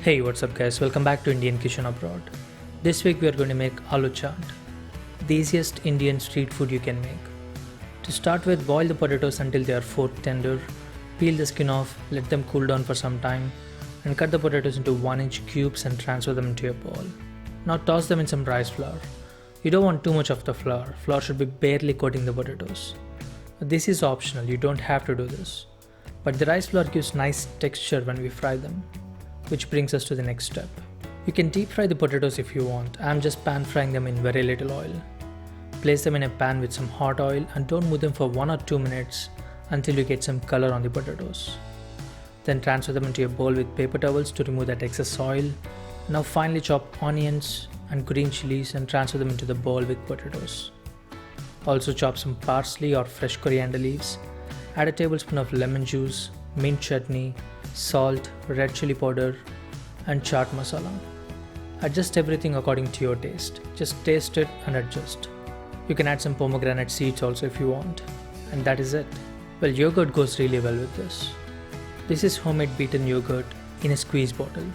Hey, what's up guys? Welcome back to Indian Kitchen Abroad. This week we are going to make Aloo Chaat, the easiest Indian street food you can make. To start with, boil the potatoes until they are fork tender, peel the skin off, let them cool down for some time, and cut the potatoes into 1-inch cubes and transfer them into a bowl. Now toss them in some rice flour. You don't want too much of the flour. Flour should be barely coating the potatoes. This is optional, you don't have to do this. But the rice flour gives nice texture when we fry them. Which brings us to the next step. You can deep fry the potatoes if you want. I'm just pan frying them in very little oil. Place them in a pan with some hot oil and don't move them for 1 or 2 minutes until you get some color on the potatoes. Then transfer them into a bowl with paper towels to remove that excess oil. Now finely chop onions and green chilies and transfer them into the bowl with potatoes. Also chop some parsley or fresh coriander leaves. Add a tablespoon of lemon juice, mint chutney, salt, red chili powder, and chaat masala. Adjust everything according to your taste. Just taste it and adjust. You can add some pomegranate seeds also if you want. And that is it. Well, yogurt goes really well with this. This is homemade beaten yogurt in a squeeze bottle.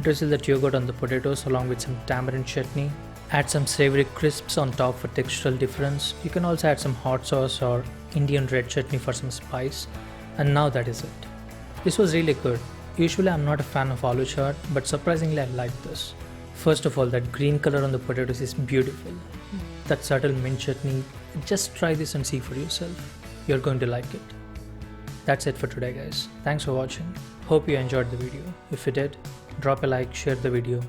Drizzle that yogurt on the potatoes along with some tamarind chutney. Add some savory crisps on top for textural difference. You can also add some hot sauce or Indian red chutney for some spice. And now that is it. This was really good. Usually I'm not a fan of aloo chaat, but surprisingly I like this. First of all, that green color on the potatoes is beautiful. That subtle mint chutney, just try this and see for yourself. You're going to like it. That's it for today guys. Thanks for watching. Hope you enjoyed the video. If you did, drop a like, share the video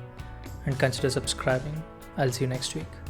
and consider subscribing. I'll see you next week.